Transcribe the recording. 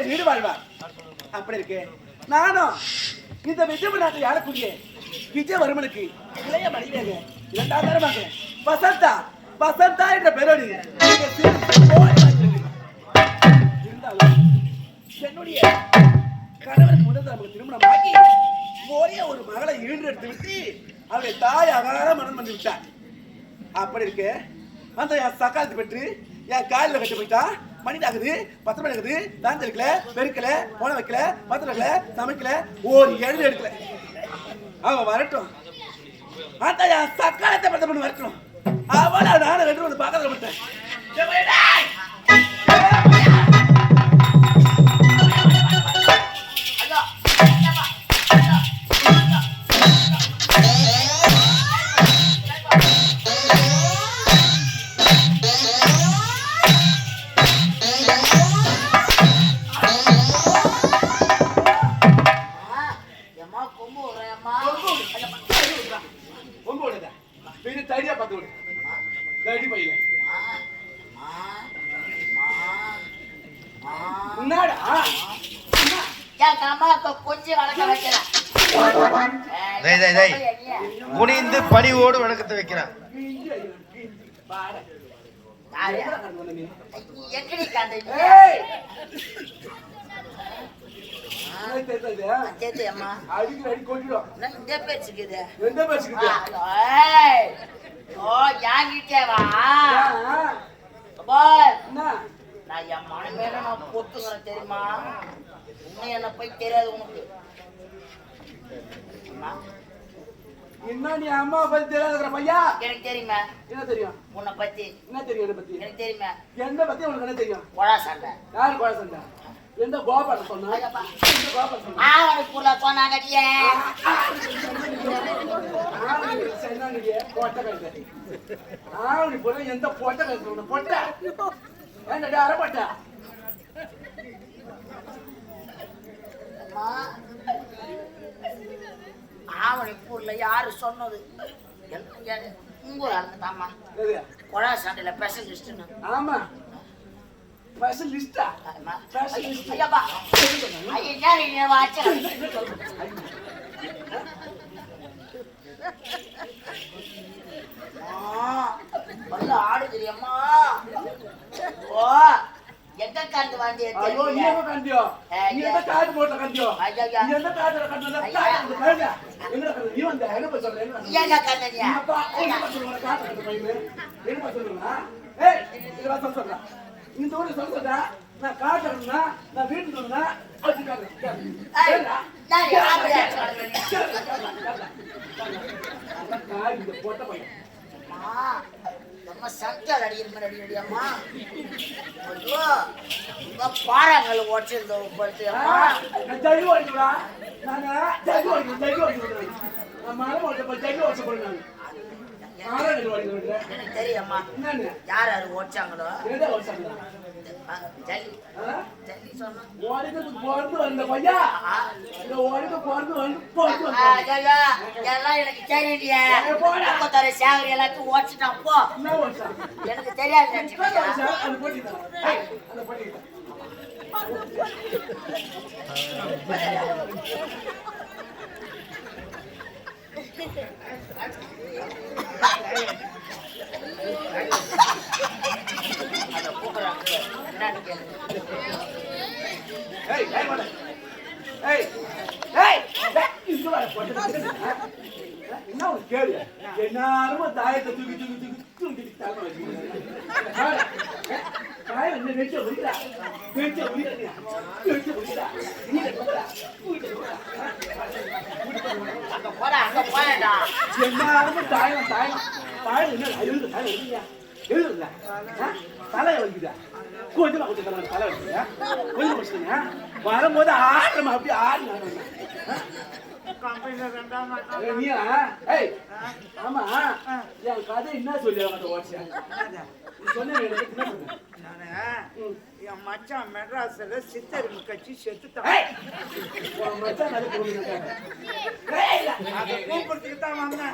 Need வாழ்வார். அப்படி இருக்கு நானும் இந்த விஜயபுர நாட்டை ஆளக்கூடிய விஜயவர்மனுக்கு இளைய மனைவியாக இரண்டாவது தரமாக வசந்தா வசந்தா என்ற பெயரோடு இருந்தாலும் என்னுடைய கணவருக்கு முதல் நமக்கு திருமணம் ஆகி ஒரே ஒரு மகளை ஈன்றெடுத்து விட்டு அவருடைய தாய் அகார மனம் பண்ணி விட்டார். அப்படி இருக்கு அந்த என் சக்காலத்து பெற்று என் காலில் கட்டு போயிட்டா மணிதாகுது 10 மணி ஆகுது தான் தெருக்கல பெருக்கல போன வைக்கல பத்திரம் வைக்கல சமைக்கல ஒரு எழுதி எடுக்கல. அவன் வரட்டும் அந்த என் சக்காலத்தை 10 மணி வரட்டும் அவளை நானும் 2 மணி பார்க்கறத விட்டேன். குனிந்து பணிவோடு வணக்கத்தை வைக்கிறான். நான் என் மனைவியில நான் பொத்துக்கிறேன் தெரியுமா? உன்னை என்ன போய் தெரியாது உனக்கு. என்ன நீ அம்மா பத்தி தெரியாத பையா? எனக்கு தெரியுமா? என்ன தெரியும்? உன்னை பத்தி என்ன தெரியும்? என்ன பத்தி எனக்கு தெரியுமா? என்ன பத்தி உனக்கு என்ன தெரியும்? கொடா சண்டை. யாரு கொடா சண்டை? எந்த கோபால சொன்னா? எந்த கோபால சொன்னா? ஆவனுக்குள்ள சொன்னாங்கடியே. ஆவனுக்கு சொன்னாங்கடியே போட்ட கழுதை. ஆவனுக்கு போற எந்த போட்ட கழுதை உன்னை போட்ட? என்னடா அரப்பட்ட? ஆவணிப்பூர்ல யாரு சொன்னது? உங்க ஆளுதாம்மா கொடா சண்டையில ஸ்பெஷலிஸ்ட். ஆமா ஸ்பெஷலிஸ்டா? ஐயப்பா ஐயா வாட்ச வந்து ஆடு தெரியுமா? ஓ எங்க கண்டு வண்டிய ஐயோ நீ எங்க கண்டியோ? நீ எந்த காட் போட்ட கண்டியோ? நீ எந்த காட்ல கண்டல? காட் எங்க கண்டு நீ வந்த என்ன பண்ற? எங்க கண்டனியா? அப்பா என்ன பண்ற? காட் கண்டு பையனே என்ன பண்றா? ஏய் இது வா சொல்றா. இந்த ஊரு சொல்றடா நான் காட் கண்டனா நான் வீட்டுக்கு வந்தா அது காட். ஏய் நான் யாரு காட் இந்த போட்ட பையன். நம்ம சங்கல் அடிக்கிறமா ஐயோ பாறாங்கல் ஓடிச்சிருந்தோம் ஜல்லி ஓடிக்கிறா நாங்க ஜல்லி ஓடிக்கிறோம் நான் மரம் ஓட்ட ஜல்லி ஓடிச்சு போறேன் எனக்கு தெரியுமா யார் யாரு ஓடிச்சாங்களோ ஜல்லி ஜல்லி சொன்னா ஓடிக்கு போறது வந்த பையா ஓடிக்கு போறது வந்து எல்லாம் எனக்கு தெரியலையே தர சேவரி எல்லாத்தையும் ஓடிச்சுட்டான் போ எனக்கு தெரியாது என்ன கேளு எல்லாரும் தாயத்தை தூக்கி தூக்கி தூக்கி தூக்கி தாய் என்ன நெச்ச முடியல நெச்ச முடியல நெச்ச முடியல அங்க போடா அங்க போடா எல்லாரும் தாயம் தாயம் தாயம் என்ன எழுது தாயம் எழுதியா எழுதுல தலை வலிக்குதா கொஞ்சமா கொஞ்சம் தலை வலிக்குதா கொஞ்சம் பிரச்சனையா வரும்போது ஆடுறமா அப்படி ஆடு ஆமா என் கதை என்ன சொல்லி என் மச்சான் மெட்ராஸ்ல சித்தரிப்பு கட்சி செத்துட்டான் கூப்பிடுறதுக்கு தான் வந்தேன்